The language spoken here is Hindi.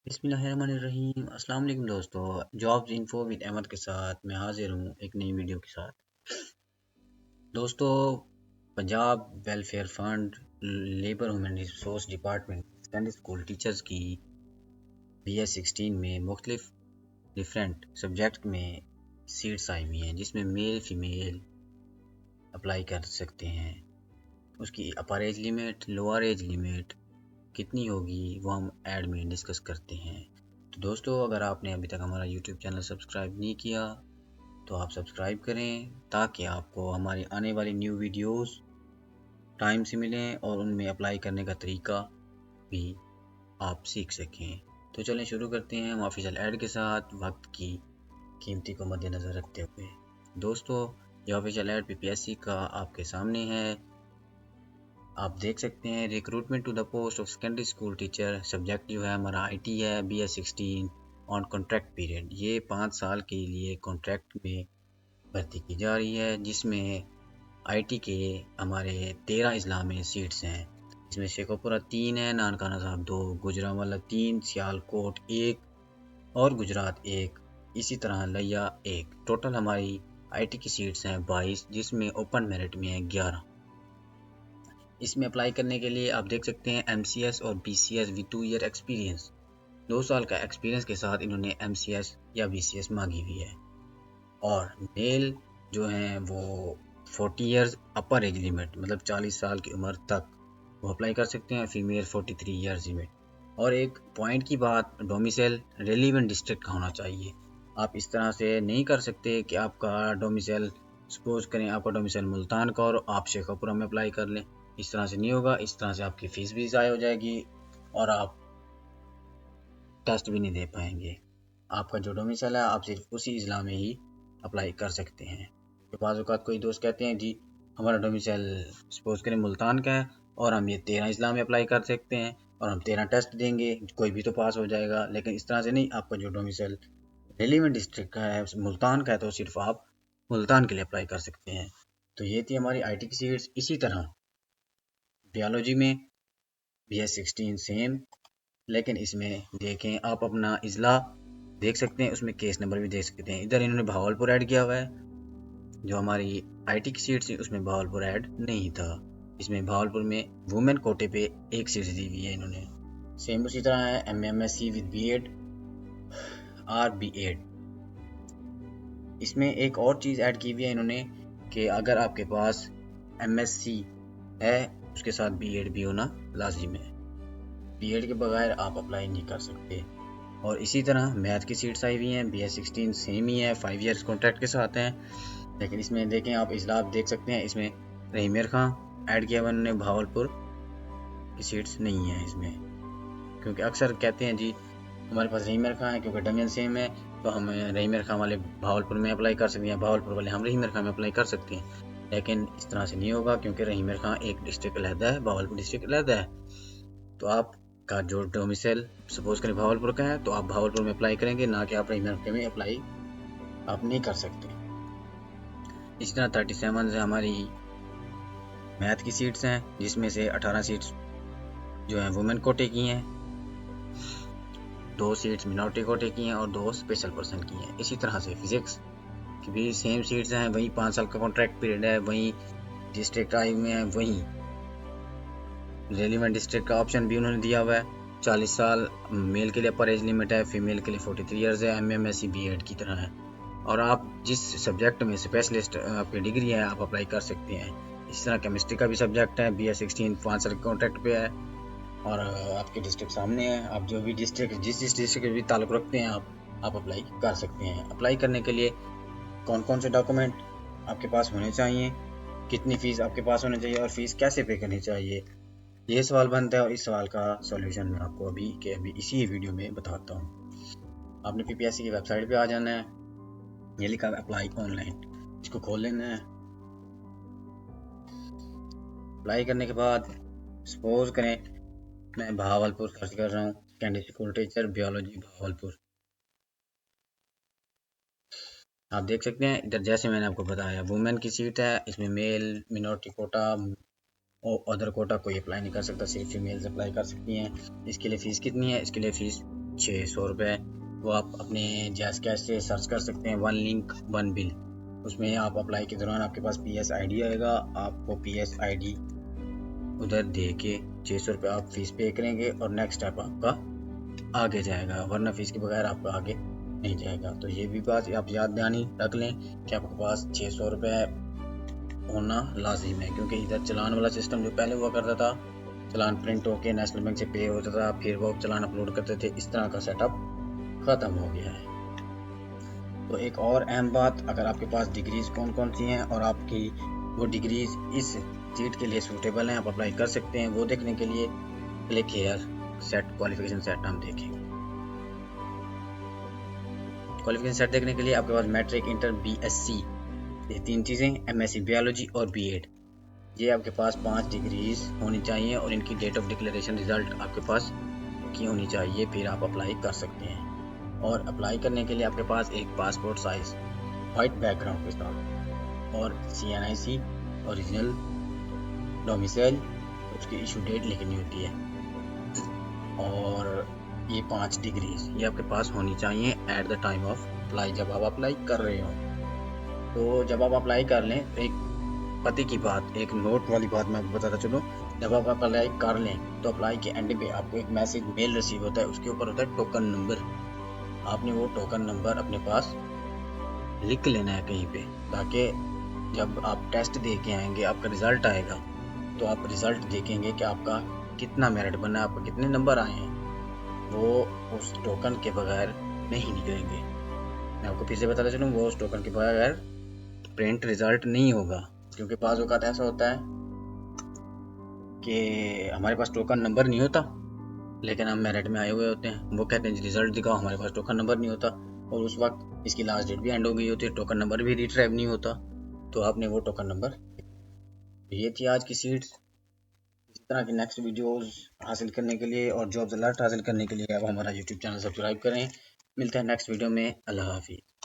बिस्मिल्लाहिर्रहमानिर्रहीम। अस्सलाम वालेकुम दोस्तों, जॉब्स इन्फो विद अहमद के साथ मैं हाजिर हूँ एक नई वीडियो के साथ। दोस्तों, Punjab welfare fund, labour human resource department, secondary school teachers की BS16 में मुख्तलिफ डिफरेंट सब्जेक्ट में सीट्स आई हुई हैं, जिसमें मेल फीमेल अप्लाई कर सकते हैं। उसकी अपर age limit, lower age limit कितनी होगी वो हम ऐड में डिस्कस करते हैं। तो दोस्तों, अगर आपने अभी तक हमारा YouTube चैनल सब्सक्राइब नहीं किया तो आप सब्सक्राइब करें, ताकि आपको हमारी आने वाली न्यू वीडियोस टाइम से मिलें और उनमें अप्लाई करने का तरीका भी आप सीख सकें। तो चलें शुरू करते हैं हम ऑफिशियल ऐड के साथ, वक्त की कीमती को मद्देनज़र रखते हुए। दोस्तों, ये ऑफिशियल ऐड PPSC का आपके सामने है। आप देख सकते हैं, recruitment to the post of secondary school teacher, subject जो है हमारा IT है, BS16 ऑन कॉन्ट्रैक्ट पीरियड। ये 5 साल के लिए कॉन्ट्रैक्ट में भर्ती की जा रही है, जिसमें IT के हमारे 13 अजला में सीट्स हैं। इसमें शेखोपुरा 3 है, नानकाना साहब 2, गुजरांवाला 3, सियालकोट 1 और गुजरात 1, इसी तरह लिया 1। टोटल हमारी IT की सीट्स हैं 22, जिसमें ओपन मेरिट में है 11। इसमें अप्लाई करने के लिए आप देख सकते हैं MCS और BCS विद 2 ईयर एक्सपीरियंस, 2 साल का एक्सपीरियंस के साथ इन्होंने MCS या BCS मांगी हुई है। और मेल जो हैं वो 40 ईयर्स अपर एज लिमिट, मतलब 40 साल की उम्र तक वो अप्लाई कर सकते हैं। Female 43 years limit. और एक पॉइंट की बात, डोमिसाइल रेलिवेंट डिस्ट्रिक्ट का होना चाहिए। आप इस तरह से नहीं कर सकते कि आपका डोमिसाइल, सपोज करें आपका डोमिसाइल मुल्तान का और आप शेखोपुरा में अप्लाई कर लें। इस तरह से नहीं होगा, इस तरह से आपकी फ़ीस भी ज़ाया हो जाएगी और आप टेस्ट भी नहीं दे पाएंगे। आपका जो डोमिसाइल है आप सिर्फ उसी ज़िला में ही अप्लाई कर सकते हैं। तो बाज़ औक़ात कोई दोस्त कहते हैं जी हमारा डोमिसाइल सपोज करें मुल्तान का है और हम ये 13 अजला में अप्लाई कर सकते हैं और हम 13 टेस्ट देंगे, कोई भी तो पास हो जाएगा। लेकिन इस तरह से नहीं, आपका जो डोमिसाइल रेलिवेंट डिस्ट्रिक्ट का है, मुल्तान का है, तो सिर्फ आप मुल्तान के लिए अप्लाई कर सकते हैं। तो ये थी हमारी IT की सीट्स। इसी तरह बायोलॉजी में BS16 सेम, लेकिन इसमें देखें आप अपना इजला देख सकते हैं, उसमें केस नंबर भी देख सकते हैं। इधर इन्होंने भावलपुर ऐड किया हुआ है, जो हमारी IT की सीट थी उसमें भावलपुर ऐड नहीं था। इसमें भावलपुर में वुमेन कोटे पे एक सीट दी हुई है इन्होंने। सेम उसी तरह है MMSc विद B.Ed और B.Ed। इसमें एक और चीज़ ऐड की हुई है इन्होंने कि अगर आपके पास MSc है, उसके साथ B.Ed भी होना लाजिम है। B.Ed के बगैर आप अप्लाई नहीं कर सकते। और इसी तरह मैथ की सीट्स आई हुई हैं, BS16 सेम ही है, 5 ईयर्स कॉन्ट्रैक्ट के साथ हैं। लेकिन इसमें देखें आप इजला आप देख सकते हैं, इसमें रहीमेर खां ऐड किया हुआ उन्होंने, भावलपुर की सीट्स नहीं है इसमें। क्योंकि अक्सर कहते हैं जी हमारे पास रहीमेर खां है, क्योंकि डोमेन सेम है तो हम रहीमेर खां वाले भावलपुर में अप्लाई कर सकते हैं, भावलपुर वाले हम रहीमेर खां में अप्लाई कर सकते हैं। लेकिन इस तरह से नहीं होगा, क्योंकि रहीमेर खां एक डिस्ट्रिक्ट अलहदा है, भावलपुर डिस्ट्रिक्ट अलहदा है। तो आपका जो डोमिसाइल सपोज करें भावलपुर का है तो आप भावलपुर में अप्लाई करेंगे, ना कि आप रहीमेर खां में अप्लाई आप नहीं कर सकते। इस तरह 37 से हमारी मैथ की सीट्स हैं, जिसमें से 18 सीट्स जो हैं वुमेन कोटे की हैं, 2 सीट्स मिनॉरिटी कोटे की हैं और 2 स्पेशल पर्सन की हैं। इसी तरह से फिजिक्स की भी सेम सीट्स हैं, वही 5 साल का कॉन्ट्रैक्ट पीरियड है, वही डिस्ट्रिक्ट आई हुए हैं, वही रेलिवेंट डिस्ट्रिक्ट का ऑप्शन भी उन्होंने दिया हुआ है। 40 साल मेल के लिए अपर एज लिमिट है, फीमेल के लिए 43 ईयर्स है, MMSc B.Ed की तरह है। और आप जिस सब्जेक्ट में स्पेशलिस्ट आपकी डिग्री है आप अप्लाई कर सकते हैं। इस तरह केमिस्ट्री का भी सब्जेक्ट है, BS16 5 साल के कॉन्ट्रैक्ट पे है और आपके डिस्ट्रिक्ट सामने है। आप जो भी डिस्ट्रिक्ट जिस डिस्ट्रिक्ट से भी ताल्लुक़ रखते हैं आप अप्लाई कर सकते हैं। अप्लाई करने के लिए कौन कौन से डॉक्यूमेंट आपके पास होने चाहिए, कितनी फ़ीस आपके पास होनी चाहिए और फ़ीस कैसे पे करनी चाहिए, ये सवाल बनता है। और इस सवाल का सॉल्यूशन मैं आपको अभी इसी वीडियो में बताता हूँ। आपने PPSC की वेबसाइट पे आ जाना है, ये लिखा है अप्लाई ऑनलाइन, इसको खोल लेना है। अप्लाई करने के बाद सपोज करें मैं भावलपुर सर्च कर रहा हूँ, secondary school teacher biology Bahawalpur. आप देख सकते हैं इधर जैसे मैंने आपको बताया वुमेन की सीट है, इसमें मेल मिनॉरिटी कोटा और अदर कोटा कोई अप्लाई नहीं कर सकता, सिर्फ फीमेल्स अप्लाई कर सकती हैं। इसके लिए फ़ीस कितनी है, इसके लिए फ़ीस ₹600। वो आप अपने जैस कैश से सर्च कर सकते हैं, 1 लिंक 1 बिल। उसमें आप अप्लाई के दौरान आपके पास PSID आएगा, आपको PSID उधर दे के ₹600 आप फीस पे करेंगे और नेक्स्ट स्टेप आपका आगे जाएगा, वरना फीस के बगैर आपका आगे नहीं जाएगा। तो ये भी बात आप याद ध्यानी रख लें कि आपके पास ₹600 होना लाजिम है, क्योंकि इधर चलान वाला सिस्टम जो पहले हुआ करता था, चलान प्रिंट होके नेशनल बैंक से पे होता था, फिर वो चलान अपलोड करते थे, इस तरह का सेटअप ख़त्म हो गया है। तो एक और अहम बात, अगर आपके पास डिग्रीज कौन कौन सी हैं और आपकी वो डिग्रीज इस सीट के लिए सूटेबल हैं, आप अप्लाई कर सकते हैं, वो देखने के लिए click here set qualification set हम देखें। क्वालिफिकेशन सेट देखने के लिए आपके पास मैट्रिक, इंटर, BSc, ये 3 चीज़ें, MSc बायोलॉजी और B.Ed, ये आपके पास 5 डिग्रीज होनी चाहिए और इनकी डेट ऑफ डिक्लेरेशन रिजल्ट आपके पास की होनी चाहिए, फिर आप अप्लाई कर सकते हैं। और अप्लाई करने के लिए आपके पास एक पासपोर्ट साइज वाइट बैकग्राउंड के साथ और CNIC ओरिजिनल डोमिसाइल, उसकी इशू डेट लिखनी होती है, और ये 5 डिग्रीज ये आपके पास होनी चाहिए at the time of apply, जब आप अप्लाई कर रहे हो। तो जब आप अप्लाई कर लें, तो एक पते की बात, एक नोट वाली बात मैं आपको बताता चलूँ, जब आप अप्लाई कर लें तो अप्लाई के एंड पे आपको एक मैसेज मेल रिसीव होता है, उसके ऊपर होता है टोकन नंबर। आपने वो टोकन नंबर अपने पास लिख लेना है कहीं पे, ताकि जब आप टेस्ट दे के आएंगे, आपका रिजल्ट आएगा, तो आप रिजल्ट देखेंगे कि आपका कितना मेरिट बना है, आपको कितने नंबर आए हैं, वो उस टोकन के बगैर नहीं निकलेंगे। मैं आपको फिर से बताता चलूँ, वो उस टोकन के बगैर प्रिंट रिजल्ट नहीं होगा, क्योंकि बाज़ औक़ात ऐसा होता है कि हमारे पास टोकन नंबर नहीं होता लेकिन हम मेरिट में आए हुए होते हैं, वो कहते हैं रिजल्ट दिखाओ, हमारे पास टोकन नंबर नहीं होता, और उस वक्त इसकी लास्ट डेट भी एंड हो गई होती है, टोकन नंबर भी रिट्राइव नहीं होता, तो आपने वो टोकन नंबर। ये थी आज की सीट्स। इस तरह की नेक्स्ट वीडियोस हासिल करने के लिए और जॉब्स अलर्ट हासिल करने के लिए आप हमारा यूट्यूब चैनल सब्सक्राइब करें। मिलते हैं नेक्स्ट वीडियो में। अल्लाह हाफिज़।